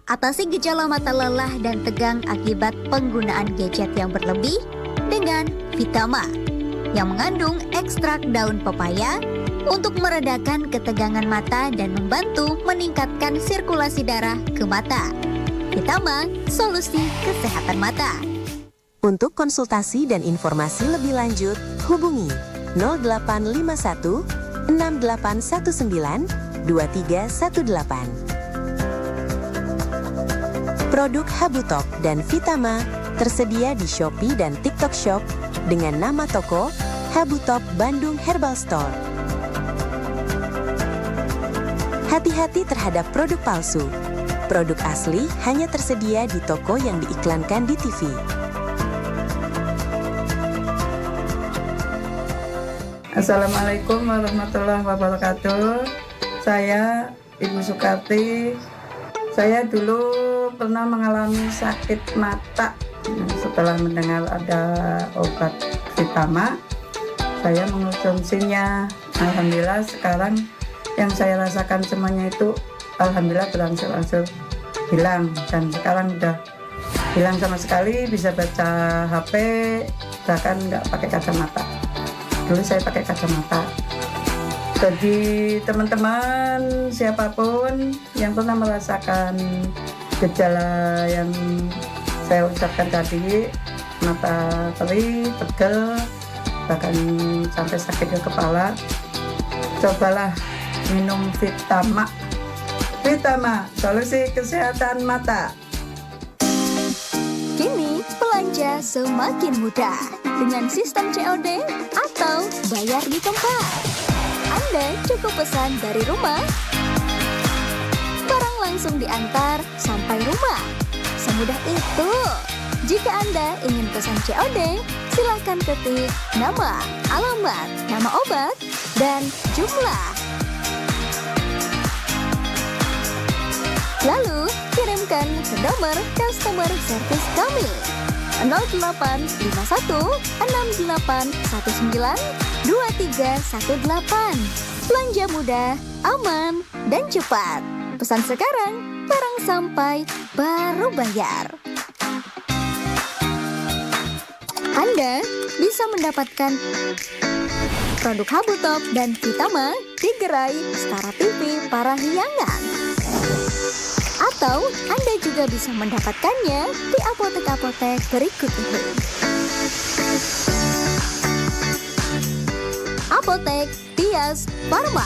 Atasi gejala mata lelah dan tegang akibat penggunaan gadget yang berlebih dengan Vitama yang mengandung ekstrak daun pepaya untuk meredakan ketegangan mata dan membantu meningkatkan sirkulasi darah ke mata. Vitama, solusi kesehatan mata. Untuk konsultasi dan informasi lebih lanjut, hubungi 0851 6819 2318. Produk Habutalk dan Vitama tersedia di Shopee dan TikTok Shop dengan nama toko Habutalk Bandung Herbal Store. Hati-hati terhadap produk palsu. Produk asli hanya tersedia di toko yang diiklankan di TV. Assalamualaikum warahmatullahi wabarakatuh. Saya Ibu Sukarti. Saya dulu pernah mengalami sakit mata. Setelah mendengar ada obat Vitama, saya mengonsumsinya. Alhamdulillah sekarang yang saya rasakan semuanya itu alhamdulillah berangsur-angsur hilang, dan sekarang udah hilang sama sekali, bisa baca HP, bahkan nggak pakai kacamata. Dulu saya pakai kacamata. Jadi teman-teman siapapun yang pernah merasakan gejala yang saya ucapkan tadi, mata perih, pegel, bahkan sampai sakit ke kepala, cobalah minum Vitama. Vitama, solusi kesehatan mata. Kini belanja semakin mudah dengan sistem COD atau bayar di tempat. Anda cukup pesan dari rumah, barang langsung diantar sampai rumah. Semudah itu. Jika Anda ingin pesan COD, silakan ketik nama, alamat, nama obat, dan jumlah. Lalu kirimkan ke nomor customer service kami 0851 6819 2318. Belanja mudah, aman, dan cepat. Pesan sekarang, barang sampai, baru bayar. Anda bisa mendapatkan produk Habutalk dan Vitama di gerai Stara TV Parahyangan. Atau Anda juga bisa mendapatkannya di apotek-apotek berikut ini. Apotek Tias Pharma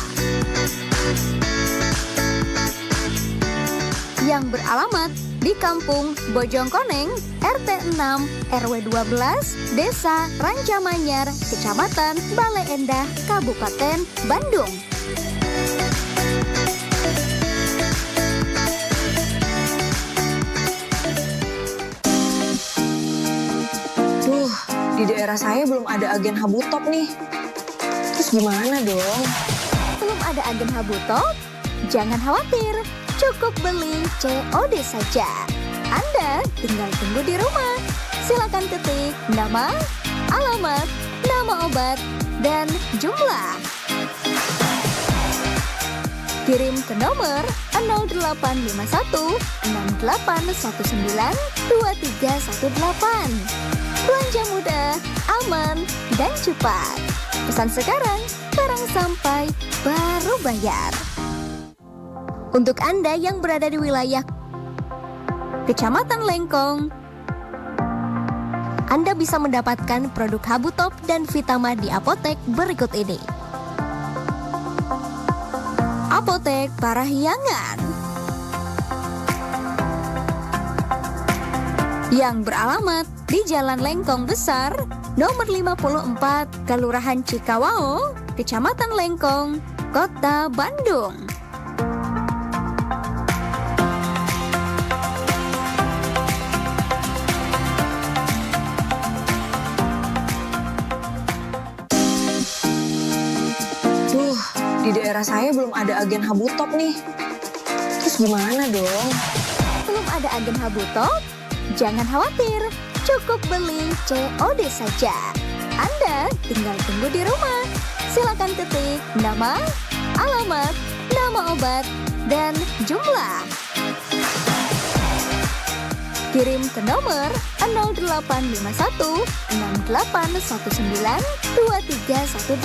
yang beralamat di Kampung Bojongkoneng, RT 6, RW 12, Desa Rancamanyar, Kecamatan Bale Endah, Kabupaten Bandung. Di daerah saya belum ada agen Habutalk nih. Terus gimana dong? Belum ada agen Habutalk? Jangan khawatir, cukup beli COD saja. Anda tinggal tunggu di rumah. Silakan ketik nama, alamat, nama obat, dan jumlah. Kirim ke nomor 0851 6819 2318. Belanja mudah, aman, dan cepat. Pesan sekarang, barang sampai, baru bayar. Untuk Anda yang berada di wilayah Kecamatan Lengkong, Anda bisa mendapatkan produk Habutalk dan Vitama di apotek berikut ini. Apotek Parahyangan yang beralamat di Jalan Lengkong Besar, nomor 54, Kelurahan Cikawao, Kecamatan Lengkong, Kota Bandung. Di daerah saya belum ada agen Habutalk nih. Terus gimana dong? Belum ada agen Habutalk? Jangan khawatir, cukup beli COD saja. Anda tinggal tunggu di rumah. Silakan ketik nama, alamat, nama obat, dan jumlah. Kirim ke nomor 0851 6819 2318.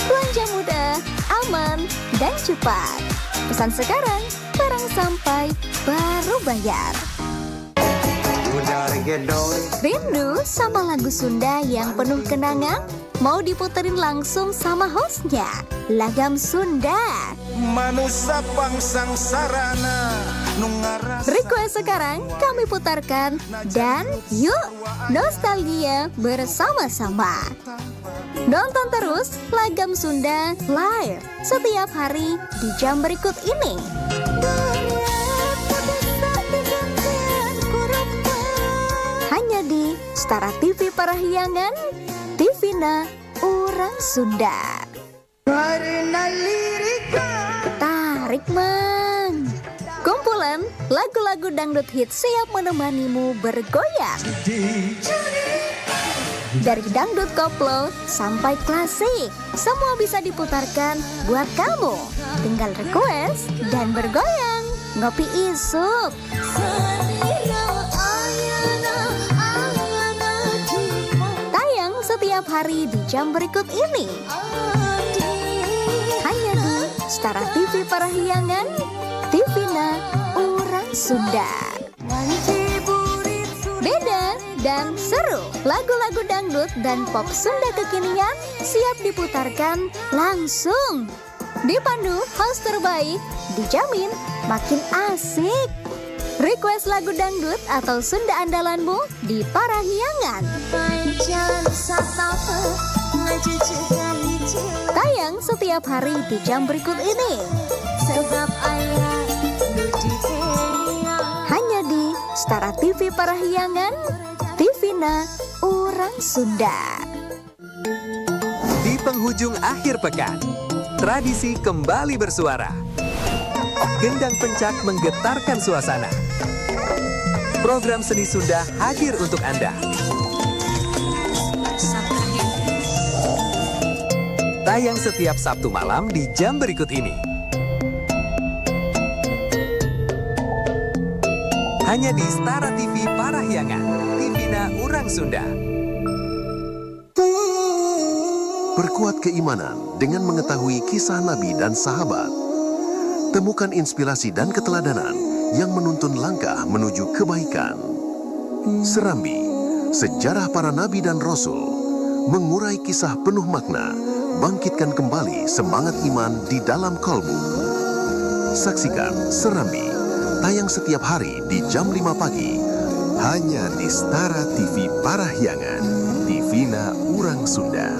Belanja mudah, aman, dan cepat. Pesan sekarang, barang sampai, baru bayar. Rindu sama lagu Sunda yang penuh kenangan? Mau diputerin langsung sama hostnya, Lagam Sunda. Manusia pangsang sarana Request sekarang kami putarkan dan yuk nostalgia bersama-sama. Nonton terus Lagam Sunda live setiap hari di jam berikut ini. Hanya di Stara TV Parahyangan, Divina Urang Sunda. Tarik mang. Kumpulan lagu-lagu dangdut hit siap menemanimu bergoyang. Dari dangdut koplo sampai klasik, semua bisa diputarkan buat kamu. Tinggal request dan bergoyang. Ngopi isuk. Tayang setiap hari di jam berikut ini. Hanya di Stara TV Parahyangan, Divina Urang Sunda. Beda dan seru, lagu-lagu dangdut dan pop Sunda kekinian siap diputarkan langsung. Dipandu host terbaik, dijamin makin asik. Request lagu dangdut atau Sunda andalanmu di Parahyangan. Tayang setiap hari di jam berikut ini. Hanya di Stara TV Parahyangan, Divina Urang Sunda. Di penghujung akhir pekan, tradisi kembali bersuara. Gendang pencak menggetarkan suasana. Program seni Sunda hadir untuk Anda. Tayang setiap Sabtu malam di jam berikut ini. Hanya di Stara TV Parahyangan, Divina Urang Sunda. Perkuat keimanan dengan mengetahui kisah Nabi dan sahabat. Temukan inspirasi dan keteladanan yang menuntun langkah menuju kebaikan. Serambi, sejarah para Nabi dan Rasul, mengurai kisah penuh makna, bangkitkan kembali semangat iman di dalam kolbu. Saksikan Serambi, tayang setiap hari di jam 5 pagi, hanya di Stara TV Parahyangan, Divina Urang Sunda.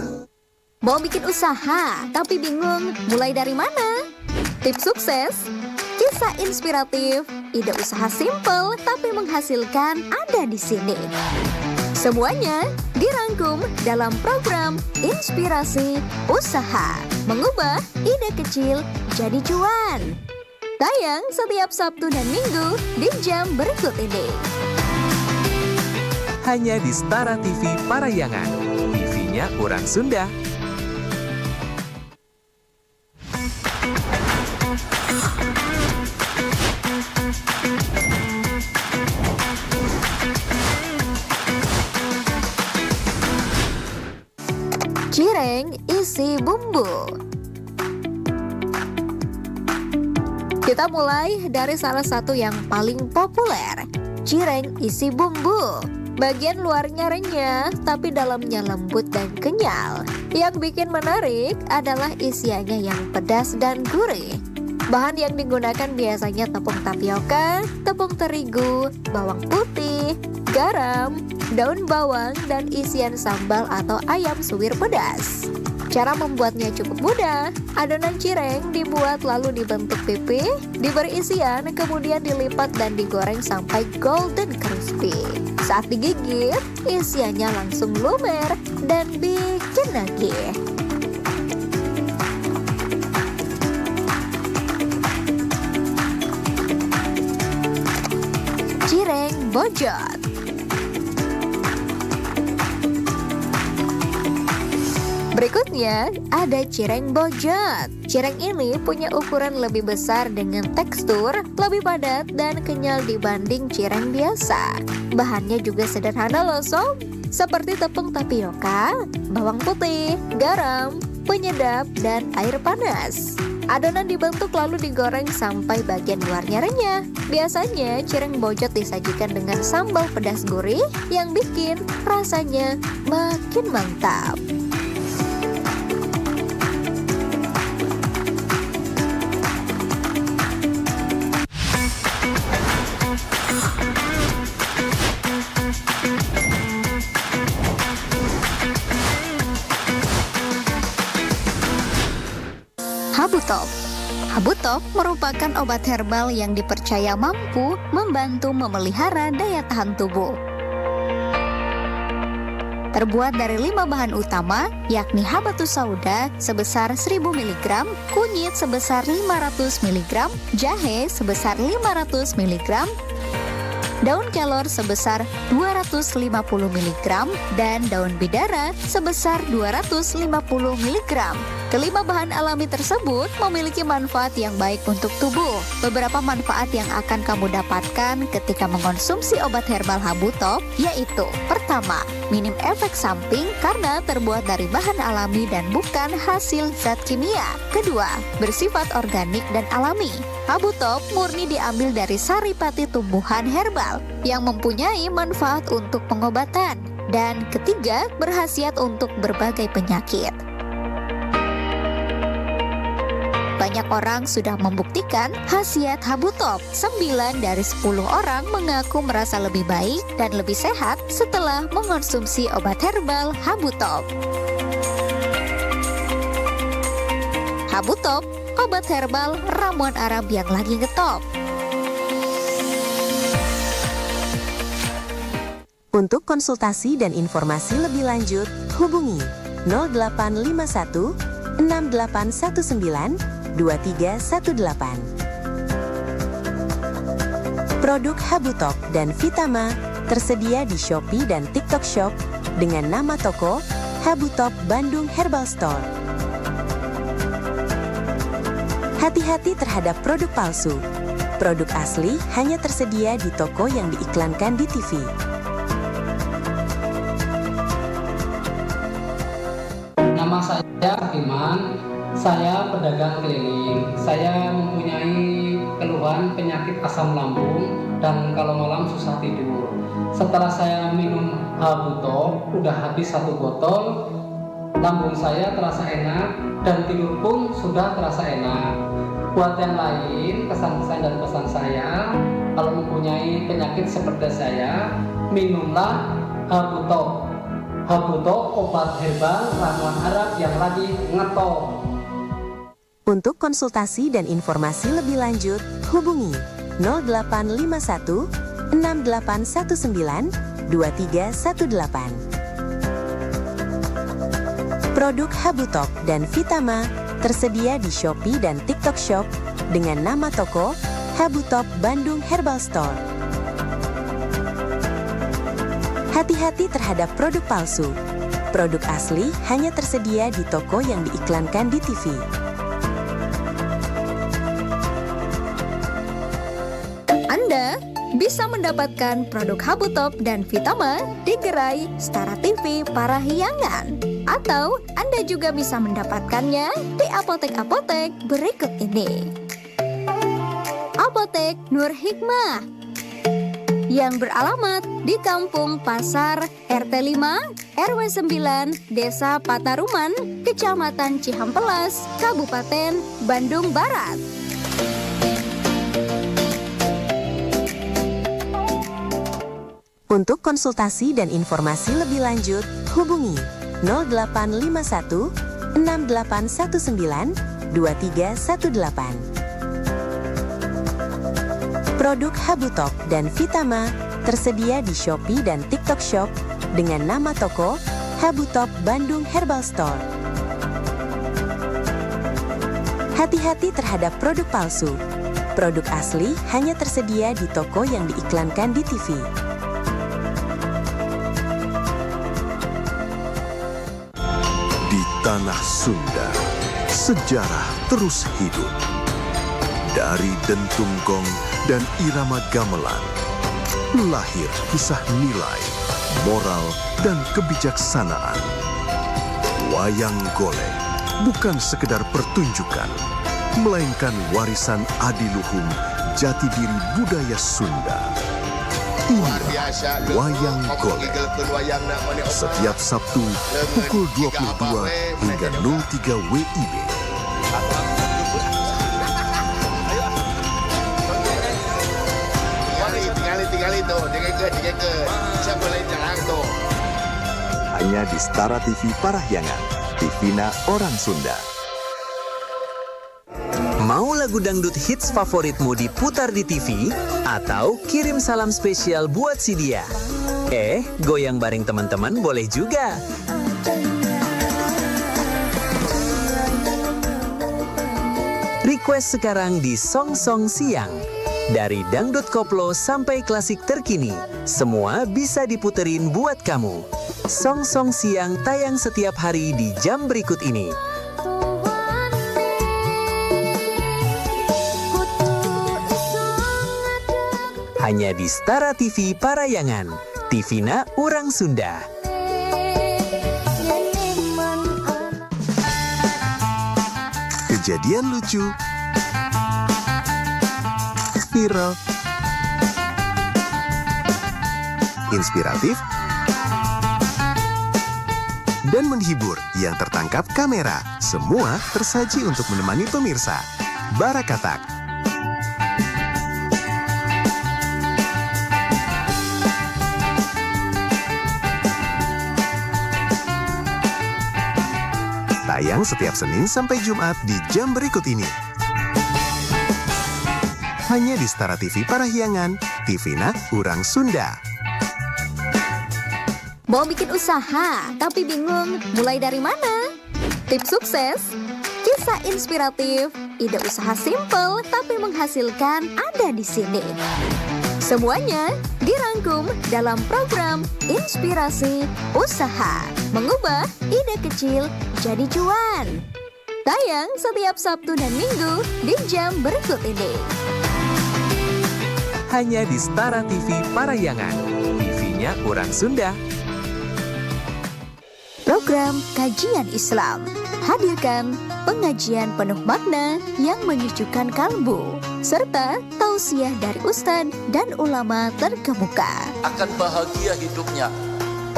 Mau bikin usaha tapi bingung mulai dari mana? Tips sukses, kisah inspiratif, ide usaha simple tapi menghasilkan ada di sini. Semuanya dirangkum dalam program Inspirasi Usaha, mengubah ide kecil jadi cuan. Tayang setiap Sabtu dan Minggu di jam berikut ini. Hanya di Stara TV Parahyangan, TV-nya Urang Sunda. Cireng isi bumbu. Kita mulai dari salah satu yang paling populer, cireng isi bumbu. Bagian luarnya renyah, tapi dalamnya lembut dan kenyal. Yang bikin menarik adalah isiannya yang pedas dan gurih. Bahan yang digunakan biasanya tepung tapioka, tepung terigu, bawang putih, garam, daun bawang, dan isian sambal atau ayam suwir pedas. Cara membuatnya cukup mudah. Adonan cireng dibuat lalu dibentuk pipih, diberi isian, kemudian dilipat dan digoreng sampai golden crispy. Saat digigit, isiannya langsung lumer dan bikin nagih. Cireng bojot. Berikutnya ada cireng bojot. Cireng ini punya ukuran lebih besar dengan tekstur lebih padat dan kenyal dibanding cireng biasa. Bahannya juga sederhana loh sob, seperti tepung tapioka, bawang putih, garam, penyedap, dan air panas. Adonan dibentuk lalu digoreng sampai bagian luarnya renyah. Biasanya cireng bojot disajikan dengan sambal pedas gurih yang bikin rasanya makin mantap. Habutop. Habutop merupakan obat herbal yang dipercaya mampu membantu memelihara daya tahan tubuh. Terbuat dari 5 bahan utama, yakni habatus sauda sebesar 1000 mg, kunyit sebesar 500 mg, jahe sebesar 500 mg, daun kelor sebesar 250 mg, dan daun bidara sebesar 250 mg. Kelima bahan alami tersebut memiliki manfaat yang baik untuk tubuh. Beberapa manfaat yang akan kamu dapatkan ketika mengkonsumsi obat herbal Habutop yaitu: pertama, minim efek samping karena terbuat dari bahan alami dan bukan hasil zat kimia. Kedua, bersifat organik dan alami. Habutop murni diambil dari saripati tumbuhan herbal yang mempunyai manfaat untuk pengobatan. Dan ketiga, berkhasiat untuk berbagai penyakit. Banyak orang sudah membuktikan khasiat Habutop. 9 dari 10 orang mengaku merasa lebih baik dan lebih sehat setelah mengonsumsi obat herbal Habutop. Habutop, obat herbal ramuan Arab yang lagi ngetop. Untuk konsultasi dan informasi lebih lanjut, hubungi 0851 6819 2318. Produk Habutop dan Vitama tersedia di Shopee dan TikTok Shop dengan nama toko Habutop Bandung Herbal Store. Hati-hati terhadap produk palsu. Produk asli hanya tersedia di toko yang diiklankan di TV. Nama saya Iman. Saya pedagang keliling. Saya mempunyai keluhan penyakit asam lambung dan kalau malam susah tidur. Setelah saya minum Habutop, udah habis 1 botol, lambung saya terasa enak dan tidur pun sudah terasa enak. Buat yang lain, kesan-kesan dan pesan saya, kalau mempunyai penyakit seperti saya, minumlah Habutop. Habutop obat herbal ramuan Arab yang lagi ngetop. Untuk konsultasi dan informasi lebih lanjut, hubungi 0851 6819 2318. Produk Habutop dan Vitama tersedia di Shopee dan TikTok Shop dengan nama toko Habutop Bandung Herbal Store. Hati-hati terhadap produk palsu. Produk asli hanya tersedia di toko yang diiklankan di TV. Anda bisa mendapatkan produk Habutop dan Vitama di gerai Stara TV Parahyangan. Atau Anda juga bisa mendapatkannya di apotek-apotek berikut ini. Apotek Nur Hikmah yang beralamat di Kampung Pasar RT 5 RW 9 Desa Pataruman, Kecamatan Cihampelas, Kabupaten Bandung Barat. Untuk konsultasi dan informasi lebih lanjut, hubungi 0851 6819 2318. Produk Habutop dan Vitama tersedia di Shopee dan TikTok Shop dengan nama toko Habutop Bandung Herbal Store. Hati-hati terhadap produk palsu. Produk asli hanya tersedia di toko yang diiklankan di TV. Di tanah Sunda, sejarah terus hidup. Dari dentung gong dan irama gamelan, lahir kisah nilai, moral, dan kebijaksanaan. Wayang golek bukan sekedar pertunjukan, melainkan warisan adiluhung jati diri budaya Sunda. Inilah Wayang Golek. Setiap Sabtu pukul 22 hingga 03 WIB. Hanya di Stara TV Parahyangan, TVna Orang Sunda. Mau lagu dangdut hits favoritmu diputar di TV? Atau kirim salam spesial buat si dia? Goyang bareng teman-teman boleh juga. Request sekarang di Song Song Siang. Dari dangdut koplo sampai klasik terkini, semua bisa diputerin buat kamu. Song Song Siang tayang setiap hari di jam berikut ini. Hanya di Stara TV Parahyangan, TVna Orang Sunda. Kejadian lucu, viral, inspiratif, dan menghibur yang tertangkap kamera. Semua tersaji untuk menemani pemirsa. Barakatak. Tayang setiap Senin sampai Jumat di jam berikut ini. Hanya di Stara TV Parahyangan, TVna Orang Sunda. Mau bikin usaha tapi bingung mulai dari mana? Tips sukses, kisah inspiratif, ide usaha simple tapi menghasilkan ada di sini. Semuanya dirangkum dalam program Inspirasi Usaha, mengubah ide kecil jadi cuan. Tayang setiap Sabtu dan Minggu di jam berikut ini. Hanya di Stara TV Parahyangan, TVnya Orang Sunda. Program Kajian Islam hadirkan pengajian penuh makna yang menyejukkan kalbu, serta tausiah dari ustadz dan ulama terkemuka. Akan bahagia hidupnya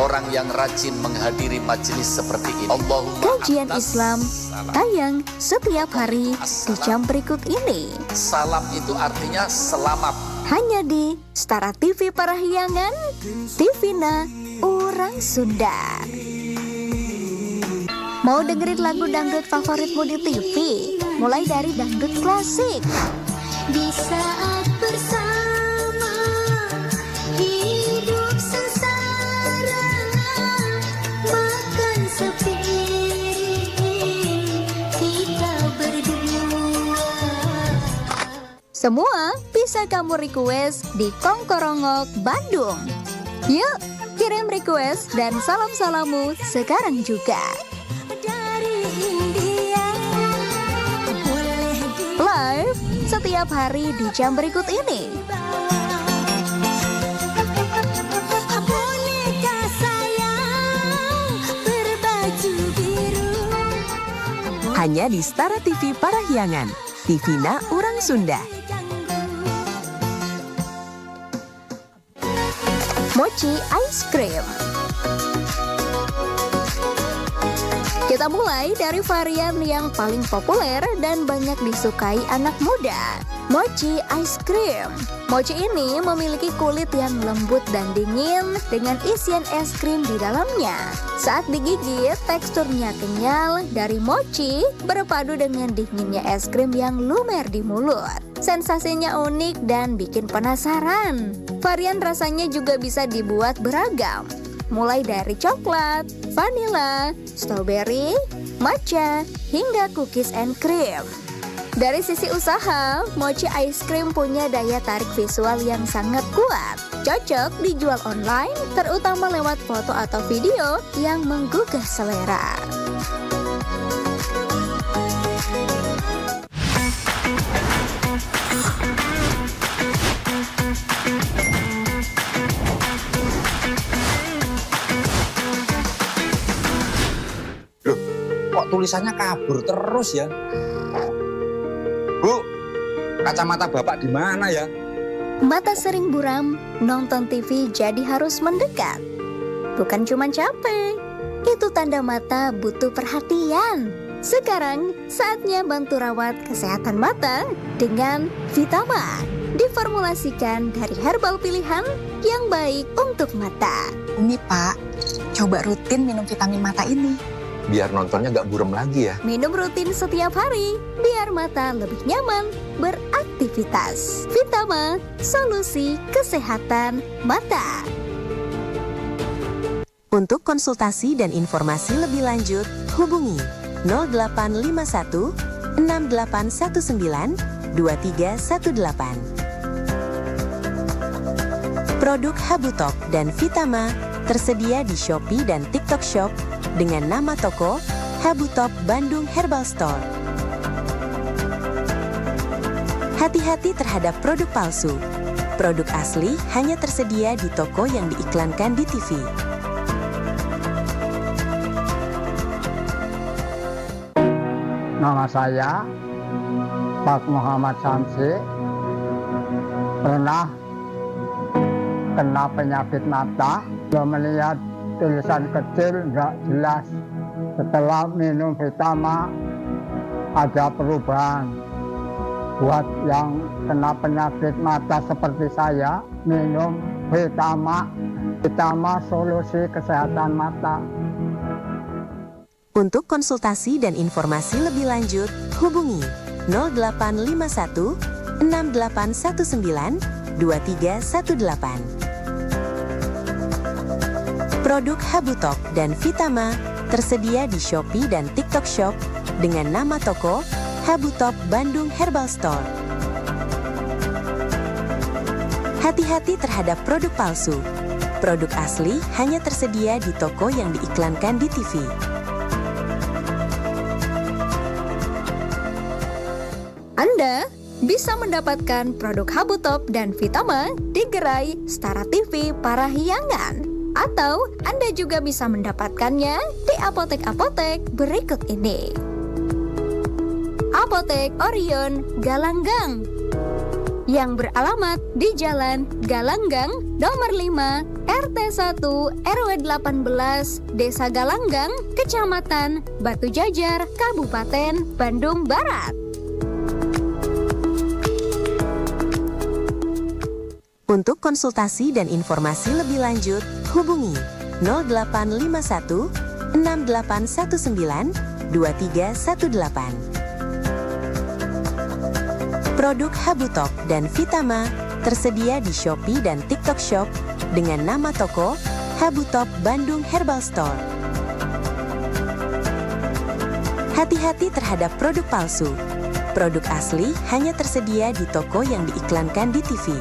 orang yang rajin menghadiri majelis seperti ini. Allahumma Kajian Islam tayang setiap hari di jam berikut ini. Salam itu artinya selamat. Hanya di Stara TV Parahyangan, TVna Orang Sunda. Mau dengerin lagu dangdut favoritmu di TV? Mulai dari dangdut klasik. Di saat bersama hidup sengsara, makan sepiring kita berdua. Semua bisa kamu request di Kongkorongok Bandung. Yuk, kirim request dan salam-salamu sekarang juga. Live setiap hari di jam berikut ini. Hanya di Stara TV Parahyangan, TVna Orang Sunda. Mochi Ice Cream. Kita mulai dari varian yang paling populer dan banyak disukai anak muda, mochi ice cream. Mochi ini memiliki kulit yang lembut dan dingin dengan isian es krim di dalamnya. Saat digigit, teksturnya kenyal dari mochi berpadu dengan dinginnya es krim yang lumer di mulut. Sensasinya unik dan bikin penasaran. Varian rasanya juga bisa dibuat beragam, mulai dari coklat, vanila, strawberry, matcha, hingga cookies and cream. Dari sisi usaha, mochi ice cream punya daya tarik visual yang sangat kuat. Cocok dijual online, terutama lewat foto atau video yang menggugah selera. tulisannya kabur terus ya. Bu, kacamata Bapak di mana ya? Mata sering buram, nonton TV jadi harus mendekat. Bukan cuma capek, itu tanda mata butuh perhatian. Sekarang saatnya bantu rawat kesehatan mata dengan Vitama. Diformulasikan dari herbal pilihan yang baik untuk mata. Umi Pak, coba rutin minum vitamin mata ini. Biar nontonnya gak buram lagi ya. Minum rutin setiap hari, biar mata lebih nyaman beraktivitas. Vitama, solusi kesehatan mata. Untuk konsultasi dan informasi lebih lanjut, hubungi 0851 6819 2318. Produk Habutop dan Vitama tersedia di Shopee dan TikTok Shop dengan nama toko Habutop Bandung Herbal Store. Hati-hati terhadap produk palsu. Produk asli hanya tersedia di toko yang diiklankan di TV. Nama saya Pak Muhammad Samsi, pernah kena penyakit mata, belum melihat tulisan kecil nggak jelas. Setelah minum Vitama ada perubahan. Buat yang kena penyakit mata seperti saya, minum Vitama. Vitama solusi kesehatan mata. Untuk konsultasi dan informasi lebih lanjut, hubungi 0851 6819 2318. Produk Habutop dan Vitama tersedia di Shopee dan TikTok Shop dengan nama toko Habutop Bandung Herbal Store. Hati-hati terhadap produk palsu. Produk asli hanya tersedia di toko yang diiklankan di TV. Anda bisa mendapatkan produk Habutop dan Vitama di gerai Stara TV Parahyangan. Atau Anda juga bisa mendapatkannya di apotek-apotek berikut ini. Apotek Orion Galanggang yang beralamat di Jalan Galanggang nomor 5 RT 1 RW 18 Desa Galanggang, Kecamatan Batu Jajar, Kabupaten Bandung Barat. Untuk konsultasi dan informasi lebih lanjut, hubungi 0851 6819 2318. Produk Habutop dan Vitama tersedia di Shopee dan TikTok Shop dengan nama toko Habutop Bandung Herbal Store. Hati-hati terhadap produk palsu. Produk asli hanya tersedia di toko yang diiklankan di TV.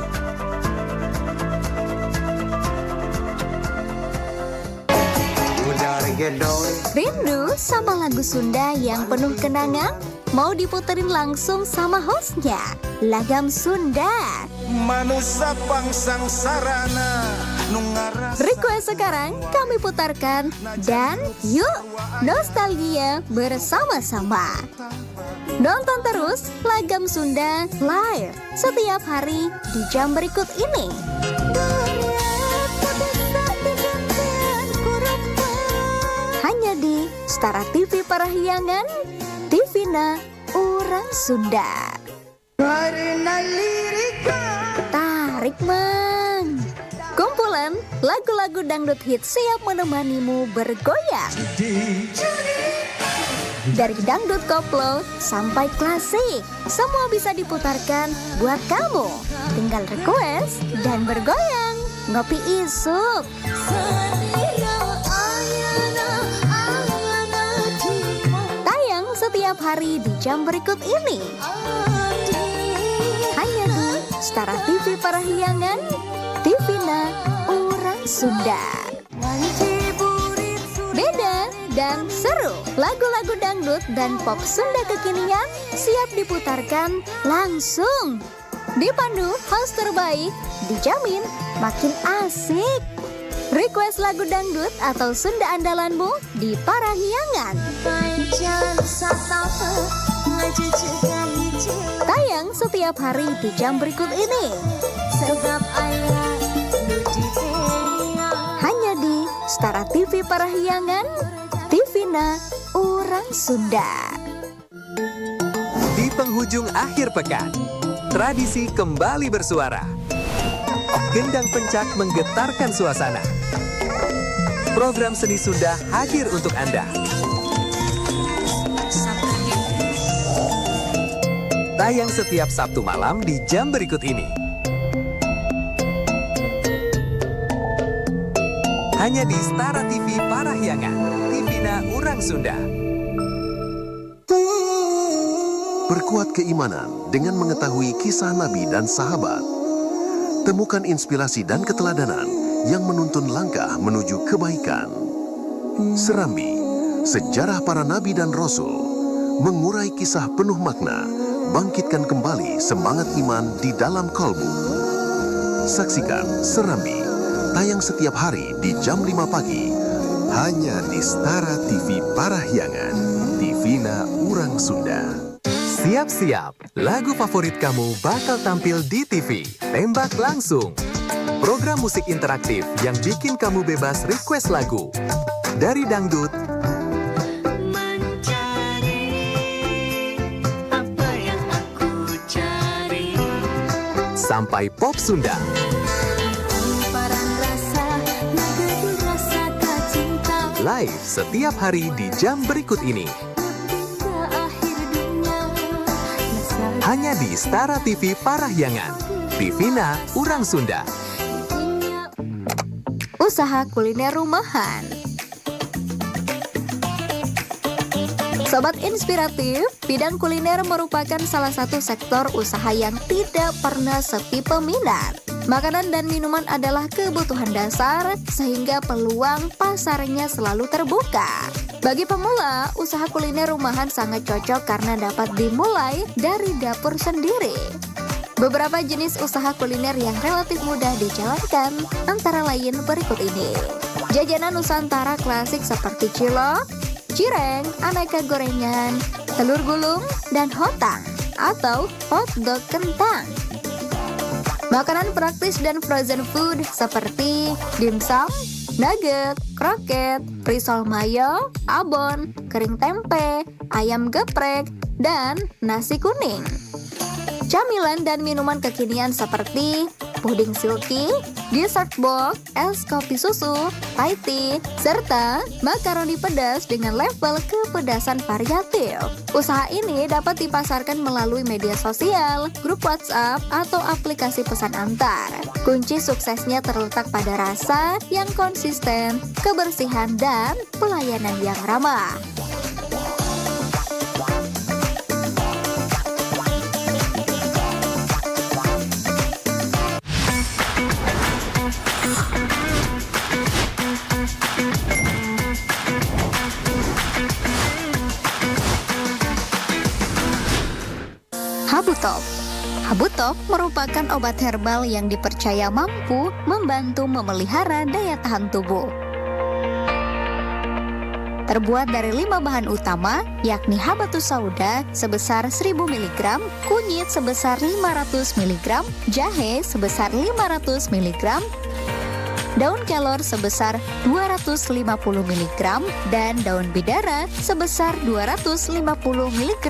Rindu sama lagu Sunda yang penuh kenangan? Mau diputerin langsung sama hostnya, Lagam Sunda. Manusia pangsang sarana Request sekarang kami putarkan dan yuk nostalgia bersama-sama. Nonton terus Lagam Sunda live setiap hari di jam berikut ini. Hanya di Stara TV Parahyangan, Divina Orang Sunda. Tarik mang. Kumpulan lagu-lagu dangdut hit siap menemanimu bergoyang. Dari dangdut koplo sampai klasik, semua bisa diputarkan buat kamu. Tinggal request dan bergoyang. Ngopi isuk. Tayang setiap hari di jam berikut ini. Hanya di Stara TV Parahyangan, Divina Orang Sunda. Beda dan seru, lagu-lagu dangdut dan pop Sunda kekinian siap diputarkan langsung. Dipandu host terbaik, dijamin makin asik. Request lagu dangdut atau Sunda andalanmu di Parahyangan. Tayang setiap hari di jam berikut ini. Hanya di Stara TV Parahyangan, Tivina Urang Sunda. Di penghujung akhir pekan, tradisi kembali bersuara. Gendang pencak menggetarkan suasana. Program seni Sunda hadir untuk Anda. Tayang setiap Sabtu malam di jam berikut ini. Hanya di Stara TV Parahyangan, Tivina Urang Sunda. Perkuat keimanan dengan mengetahui kisah Nabi dan sahabat. Temukan inspirasi dan keteladanan yang menuntun langkah menuju kebaikan. Serambi, sejarah para Nabi dan Rasul, mengurai kisah penuh makna, bangkitkan kembali semangat iman di dalam kalbu. Saksikan Serambi, tayang setiap hari di jam 5 pagi, hanya di Stara TV Parahyangan, Tivina Urang Sunda. Siap-siap, lagu favorit kamu bakal tampil di TV. Tembak langsung. Program musik interaktif yang bikin kamu bebas request lagu. Dari dangdut, sampai pop Sunda. Live setiap hari di jam berikut ini. Hanya di Stara TV Parahyangan, Tivina Urang Sunda. Usaha kuliner rumahan. Sobat inspiratif, bidang kuliner merupakan salah satu sektor usaha yang tidak pernah sepi peminat. Makanan dan minuman adalah kebutuhan dasar, sehingga peluang pasarnya selalu terbuka. Bagi pemula, usaha kuliner rumahan sangat cocok karena dapat dimulai dari dapur sendiri. Beberapa jenis usaha kuliner yang relatif mudah dijalankan, antara lain berikut ini. Jajanan Nusantara klasik seperti cilok, cireng, aneka gorengan, telur gulung, dan hotang atau hotdog kentang. Makanan praktis dan frozen food seperti dimsum, nugget, kroket, risol mayo, abon, kering tempe, ayam geprek, dan nasi kuning. Camilan dan minuman kekinian seperti puding silky, dessert box, es kopi susu, Thai tea, serta makaroni pedas dengan level kepedasan variatif. Usaha ini dapat dipasarkan melalui media sosial, grup WhatsApp, atau aplikasi pesan antar. Kunci suksesnya terletak pada rasa yang konsisten, kebersihan, dan pelayanan yang ramah. Habutop. Habutop merupakan obat herbal yang dipercaya mampu membantu memelihara daya tahan tubuh. Terbuat dari 5 bahan utama, yakni habatus sauda sebesar 1000 mg, kunyit sebesar 500 mg, jahe sebesar 500 mg, daun kelor sebesar 250 mg, dan daun bidara sebesar 250 mg.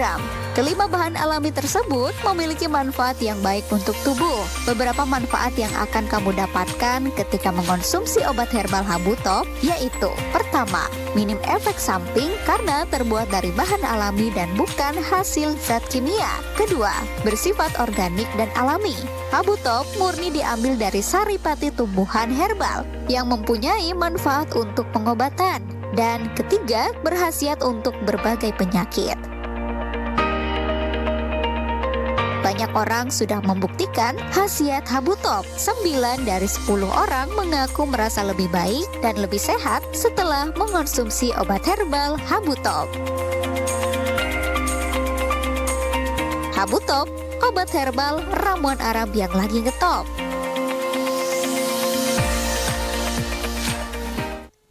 Kelima bahan alami tersebut memiliki manfaat yang baik untuk tubuh. Beberapa manfaat yang akan kamu dapatkan ketika mengonsumsi obat herbal Habutop yaitu: pertama, minim efek samping karena terbuat dari bahan alami dan bukan hasil zat kimia. Kedua, bersifat organik dan alami. Habutop murni diambil dari saripati tumbuhan herbal yang mempunyai manfaat untuk pengobatan. Dan ketiga, berkhasiat untuk berbagai penyakit. Banyak orang sudah membuktikan khasiat Habutop. 9 dari 10 orang mengaku merasa lebih baik dan lebih sehat setelah mengonsumsi obat herbal Habutop. Habutop, obat herbal ramuan Arab yang lagi ngetop.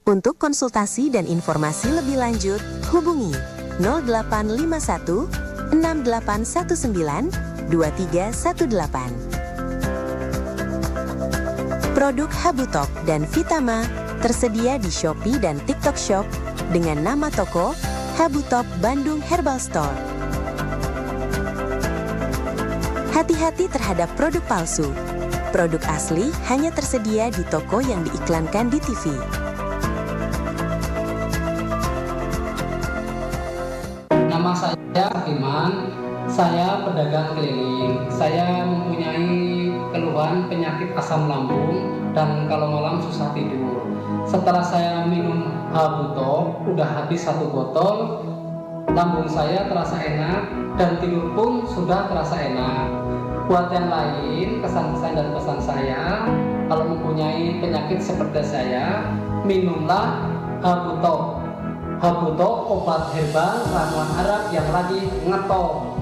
Untuk konsultasi dan informasi lebih lanjut, hubungi 0851 6819 2318. Produk Habutok dan Vitama tersedia di Shopee dan TikTok Shop dengan nama toko Habutok Bandung Herbal Store. Hati-hati terhadap produk palsu. Produk asli hanya tersedia di toko yang diiklankan di TV. Nama saya Iman, saya pedagang keliling. Saya mempunyai keluhan penyakit asam lambung dan kalau malam susah tidur. Setelah saya minum Habutok, udah habis 1 botol, lambung saya terasa enak dan tidur pun sudah terasa enak. Buat yang lain, kesan-kesan dan pesan saya, kalau mempunyai penyakit seperti saya, minumlah Habutok. Habutok obat herbal ramuan Arab yang lagi ngetop.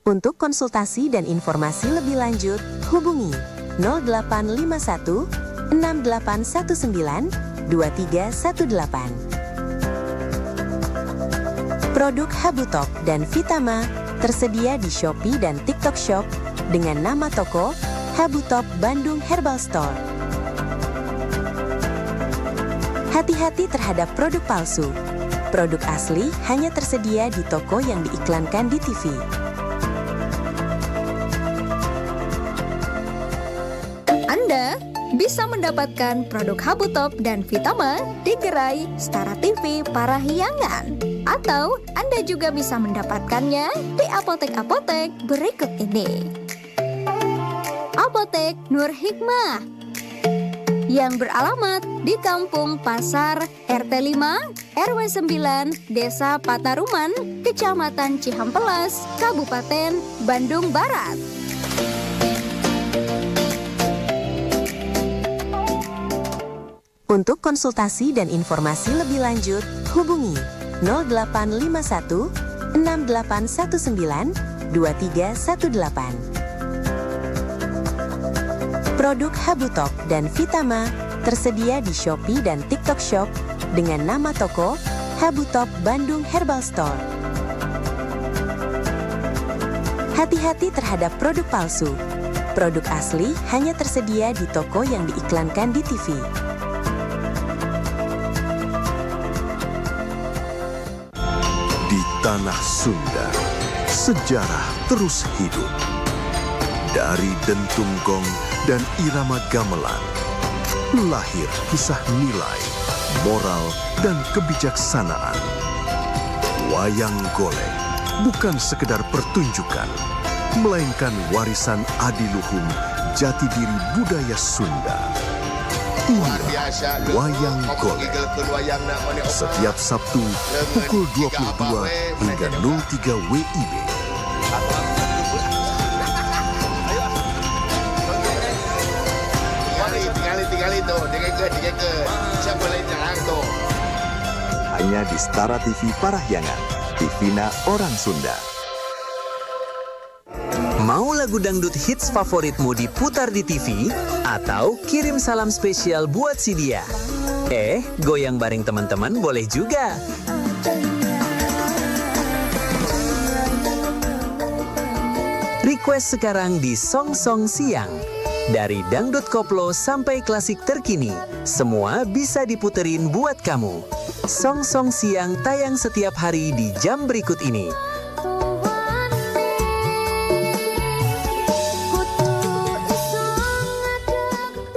Untuk konsultasi dan informasi lebih lanjut, hubungi 0851 6819 2318. Produk Habutok dan Vitama tersedia di Shopee dan TikTok Shop dengan nama toko Habutok Bandung Herbal Store. Hati-hati terhadap produk palsu. Produk asli hanya tersedia di toko yang diiklankan di TV. Anda bisa mendapatkan produk Habutok dan Vitama di gerai Stara TV Parahyangan. Atau Anda juga bisa mendapatkannya di apotek-apotek berikut ini. Apotek Nur Hikmah yang beralamat di Kampung Pasar RT 5 RW 9 Desa Pataruman, Kecamatan Cihampelas, Kabupaten Bandung Barat. Untuk konsultasi dan informasi lebih lanjut, hubungi 0851 6819 2318. Produk Habutok dan Vitama tersedia di Shopee dan TikTok Shop dengan nama toko Habutok Bandung Herbal Store. Hati-hati terhadap produk palsu. Produk asli hanya tersedia di toko yang diiklankan di TV. Di tanah Sunda, sejarah terus hidup. Dari dentum gong dan irama gamelan, lahir kisah nilai, moral, dan kebijaksanaan. Wayang golek bukan sekedar pertunjukan, melainkan warisan adiluhung jati diri budaya Sunda. Inilah Wayang Golek. Setiap Sabtu pukul 22 hingga 03 WIB. Hanya di Stara TV Parahyangan, TVna Orang Sunda. Mau lagu dangdut hits favoritmu diputar di TV? Atau kirim salam spesial buat si dia? Goyang bareng teman-teman boleh juga. Request sekarang di Song Song Siang. Dari dangdut koplo sampai klasik terkini, semua bisa diputerin buat kamu. Song Song Siang tayang setiap hari di jam berikut ini.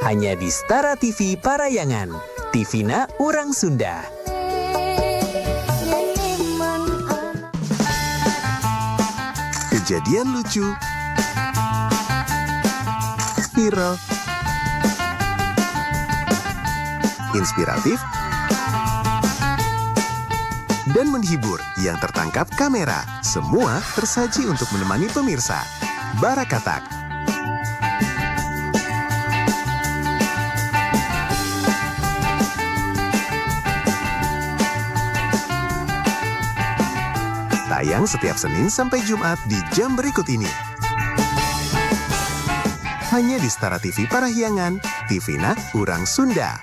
Hanya di Stara TV Parahyangan, TVna Orang Sunda. Kejadian lucu, viral, inspiratif, dan menghibur yang tertangkap kamera. Semua tersaji untuk menemani pemirsa. Barakatak. Tayang setiap Senin sampai Jumat di jam berikut ini. Hanya di Stara TV Parahyangan, TVna Urang Sunda.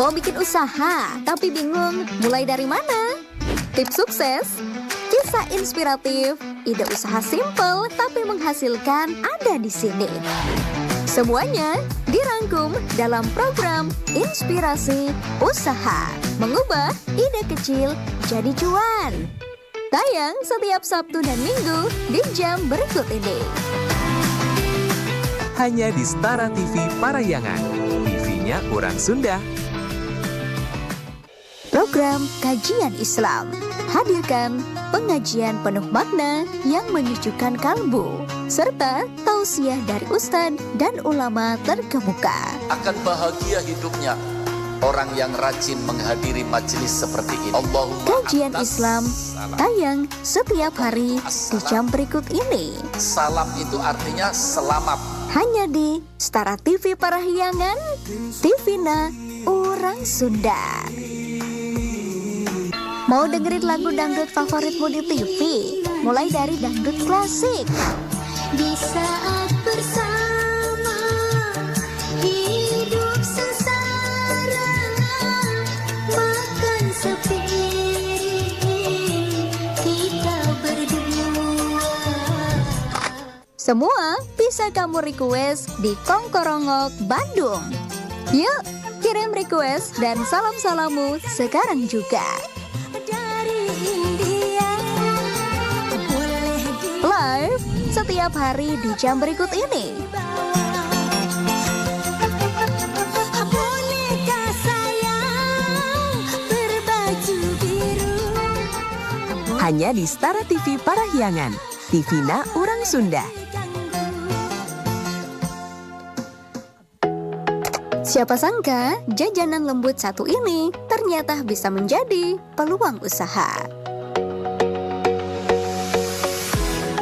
Mau bikin usaha tapi bingung mulai dari mana? Tips sukses, kisah inspiratif, ide usaha simple tapi menghasilkan ada di sini. Semuanya dirangkum dalam program Inspirasi Usaha, mengubah ide kecil jadi cuan. Tayang setiap Sabtu dan Minggu di jam berikut ini. Hanya di Stara TV Parahyangan, TV-nya orang Sunda. Program Kajian Islam hadirkan pengajian penuh makna yang menyejukkan kalbu, serta tausiah dari ustadz dan ulama terkemuka. Akan bahagia hidupnya orang yang rajin menghadiri majelis seperti ini. Allahumma Kajian Islam tayang setiap hari di jam berikut ini. Salam itu artinya selamat. Hanya di Stara TV Parahyangan, TV-na orang Sunda. Mau dengerin lagu dangdut favoritmu di TV? Mulai dari dangdut klasik. Di saat bersama hidup sengsara, makan sepiring kita berdua. Semua bisa kamu request di Kongkorongok Bandung. Yuk, kirim request dan salam-salamu sekarang juga. Live setiap hari di jam berikut ini. Boneka sayang berbaju biru. Hanya di Stara TV Parahyangan, TV-na orang Sunda. Siapa sangka jajanan lembut satu ini ternyata bisa menjadi peluang usaha.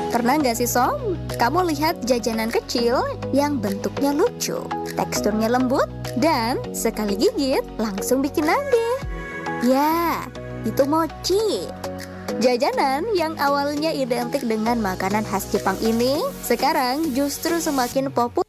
Pernah nggak sih Sob? Kamu lihat jajanan kecil yang bentuknya lucu, teksturnya lembut, dan sekali gigit langsung bikin nagih. Ya, itu mochi. Jajanan yang awalnya identik dengan makanan khas Jepang ini sekarang justru semakin populer.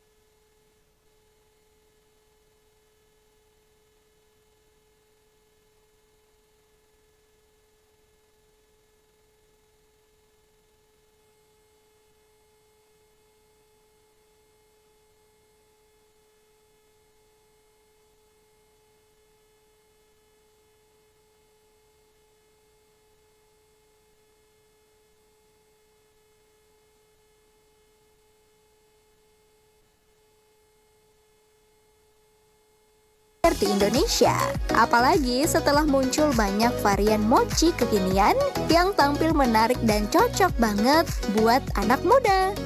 Di Indonesia, apalagi setelah muncul banyak varian mochi kekinian yang tampil menarik dan cocok banget buat anak muda.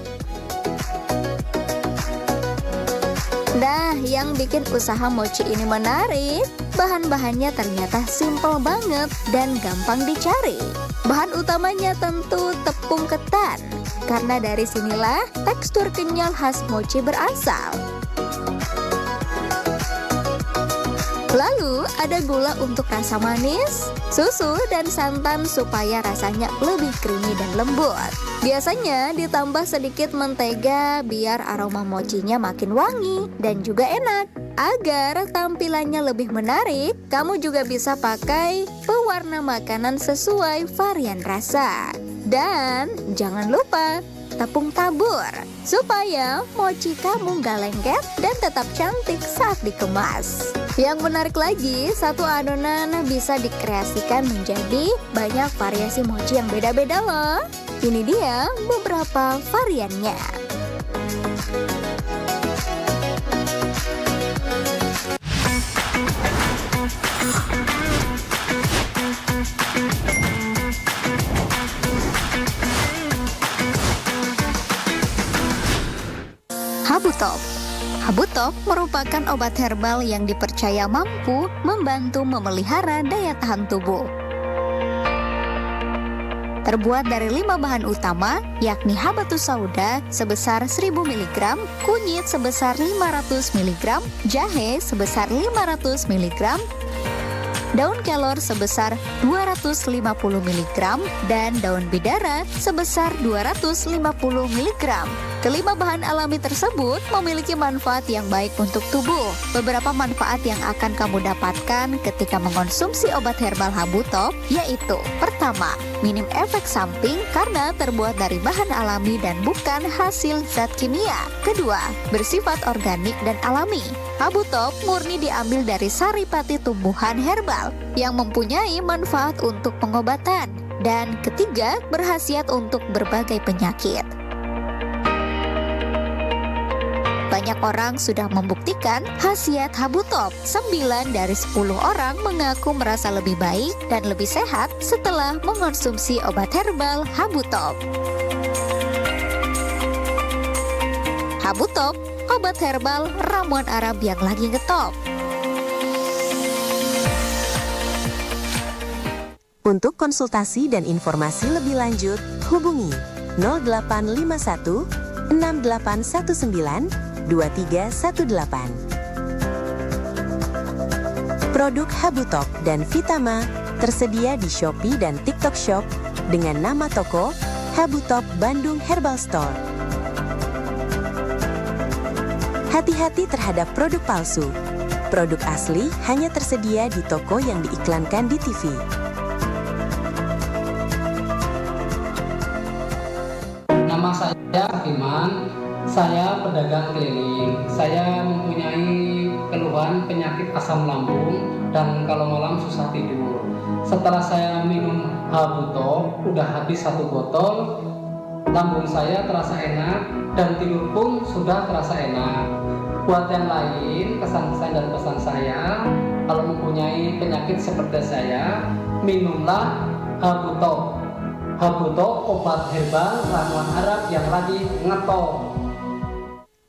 Nah, yang bikin usaha mochi ini menarik, bahan-bahannya ternyata simple banget dan gampang dicari. Bahan utamanya tentu tepung ketan, karena dari sinilah tekstur kenyal khas mochi berasal. Lalu ada gula untuk rasa manis, susu dan santan supaya rasanya lebih creamy dan lembut. Biasanya ditambah sedikit mentega biar aroma mochinya makin wangi dan juga enak. Agar tampilannya lebih menarik, kamu juga bisa pakai pewarna makanan sesuai varian rasa. Dan jangan lupa tepung tabur supaya mochi kamu gak lengket dan tetap cantik saat dikemas. Yang menarik lagi, satu adonan bisa dikreasikan menjadi banyak variasi mochi yang beda-beda loh. Ini dia beberapa variannya. Habutop. Habutop merupakan obat herbal yang dipercaya mampu membantu memelihara daya tahan tubuh. Terbuat dari 5 bahan utama, yakni habatus sauda sebesar 1000 mg, kunyit sebesar 500 mg, jahe sebesar 500 mg, daun kelor sebesar 250 mg, dan daun bidara sebesar 250 mg. Kelima bahan alami tersebut memiliki manfaat yang baik untuk tubuh. Beberapa manfaat yang akan kamu dapatkan ketika mengonsumsi obat herbal Habutop yaitu: pertama, minim efek samping karena terbuat dari bahan alami dan bukan hasil zat kimia. Kedua, bersifat organik dan alami. Habutop murni diambil dari saripati tumbuhan herbal yang mempunyai manfaat untuk pengobatan. Dan ketiga, berkhasiat untuk berbagai penyakit. Banyak orang sudah membuktikan khasiat Habutop. 9 dari 10 orang mengaku merasa lebih baik dan lebih sehat setelah mengonsumsi obat herbal Habutop. Habutop, obat herbal ramuan Arab yang lagi ngetop. Untuk konsultasi dan informasi lebih lanjut, hubungi 0851 6819 2318. Produk Habutop dan Vitama tersedia di Shopee dan TikTok Shop dengan nama toko Habutop Bandung Herbal Store. Hati-hati terhadap produk palsu. Produk asli hanya tersedia di toko yang diiklankan di TV. Nama saya Iman. Saya pedagang keliling. Saya mempunyai keluhan penyakit asam lambung dan kalau malam susah tidur. Setelah saya minum Habutop, udah habis 1 botol, lambung saya terasa enak dan tidur pun sudah terasa enak. Buat yang lain, kesan-kesan dan pesan saya, kalau mempunyai penyakit seperti saya, minumlah Habutop. Habutop obat herbal ramuan Arab yang lagi ngetop.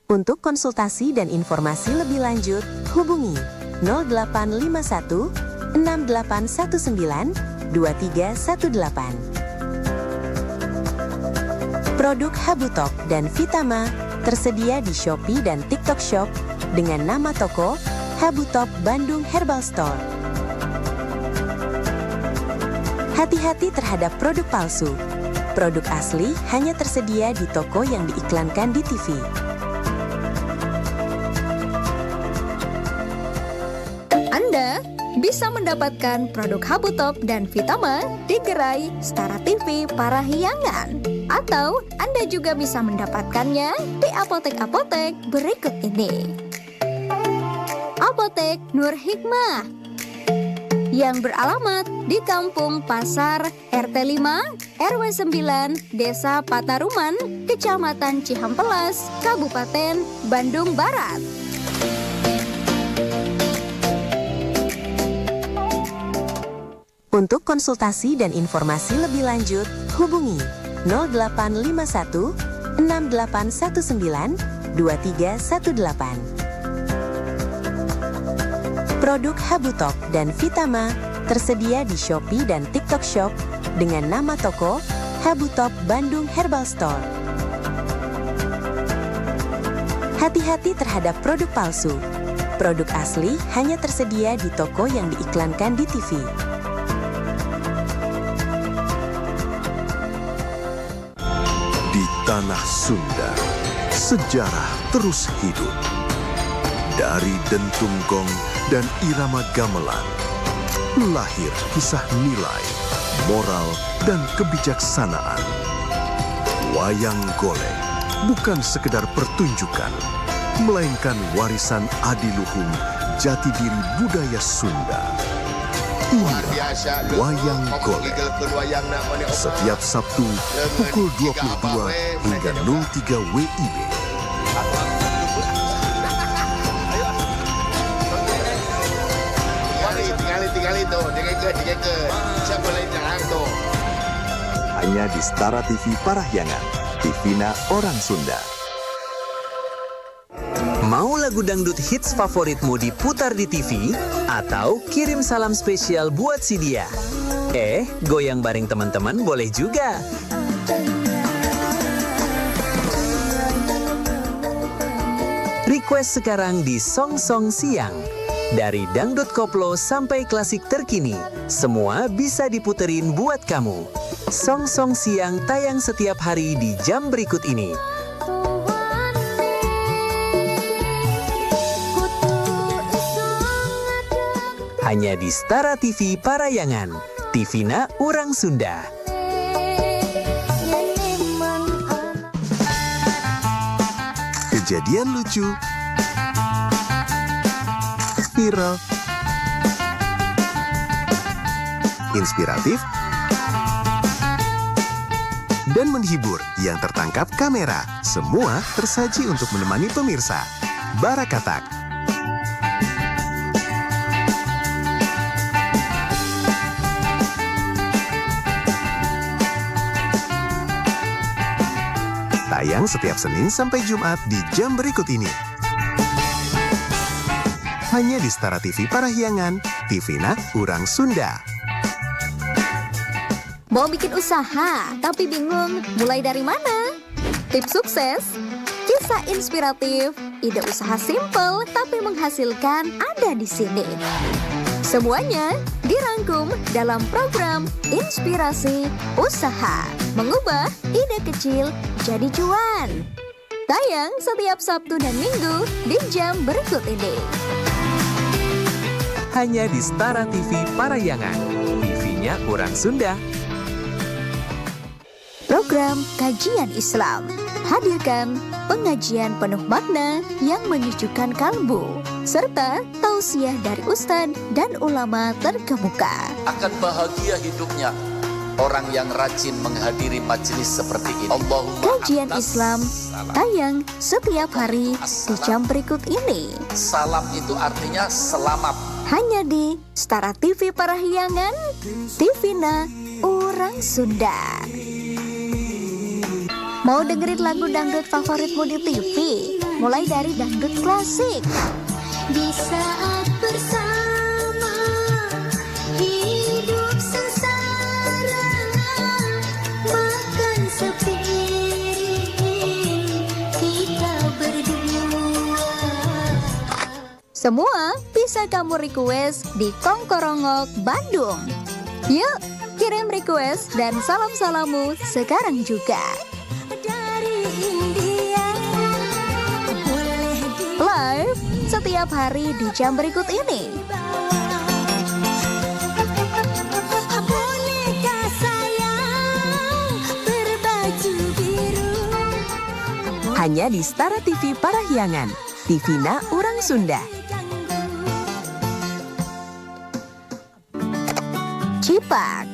Untuk konsultasi dan informasi lebih lanjut, hubungi 0851 6819 2318. Produk Habutop dan Vitama tersedia di Shopee dan TikTok Shop dengan nama toko Habutop Bandung Herbal Store. Hati-hati terhadap produk palsu. Produk asli hanya tersedia di toko yang diiklankan di TV. Anda bisa mendapatkan produk Habutop dan Vitama di gerai Stara TV Parahyangan. Atau Anda juga bisa mendapatkannya di apotek-apotek berikut ini. Apotek Nur Hikmah yang beralamat di Kampung Pasar RT 5 RW 9 Desa Pataruman, Kecamatan Cihampelas, Kabupaten Bandung Barat. Untuk konsultasi dan informasi lebih lanjut, hubungi 0851 6819 2318. Produk Habutop dan Vitama tersedia di Shopee dan TikTok Shop dengan nama toko Habutop Bandung Herbal Store. Hati-hati terhadap produk palsu. Produk asli hanya tersedia di toko yang diiklankan di TV. Di tanah Sunda, sejarah terus hidup. Dari dentum gong dan irama gamelan, lahir kisah nilai, moral, dan kebijaksanaan. Wayang golek bukan sekedar pertunjukan, melainkan warisan adiluhung jati diri budaya Sunda. Inilah Wayang Golek. Setiap Sabtu pukul 22 hingga 03 WIB. Hanya di Stara TV Parahyangan, Divina Orang Sunda. Mau lagu dangdut hits favoritmu diputar di TV? Atau kirim salam spesial buat si dia? Goyang bareng teman-teman boleh juga. Request sekarang di Song Song Siang. Dari dangdut koplo sampai klasik terkini, semua bisa diputerin buat kamu. Song Song Siang tayang setiap hari di jam berikut ini. Hanya di Stara TV Parayangan, Tivina Urang Sunda. Kejadian lucu, viral, inspiratif, dan menghibur yang tertangkap kamera. Semua tersaji untuk menemani pemirsa. Barakatak. Tayang setiap Senin sampai Jumat di jam berikut ini. Hanya di Stara TV Parahyangan, Tivina Urang Sunda. Mau bikin usaha tapi bingung mulai dari mana? Tips sukses, kisah inspiratif, ide usaha simple tapi menghasilkan ada di sini. Semuanya dirangkum dalam program Inspirasi Usaha, mengubah ide kecil jadi cuan. Tayang setiap Sabtu dan Minggu di jam berikut ini. Hanya di Stara TV Parayangan, TV-nya Urang Sunda. Program Kajian Islam hadirkan pengajian penuh makna yang menyejukkan kalbu, serta tausiah dari ustadz dan ulama terkemuka. Akan bahagia hidupnya orang yang rajin menghadiri majelis seperti ini. Kajian Islam tayang setiap hari di jam berikut ini. Salam itu artinya selamat. Hanya di Stara TV Parahyangan, Tivina Urang Sunda. Mau dengerin lagu dangdut favoritmu di TV? Mulai dari dangdut klasik. Di saat bersama hidup sengsara, makan sepiring kita berdua. Semua bisa kamu request di Kongkorongok Bandung. Yuk, kirim request dan salam-salamu sekarang juga. Live setiap hari di jam berikut ini. Boneka sayang berbaju biru. Hanya di Stara TV Parahyangan, Tivina Urang Sunda. Cipak,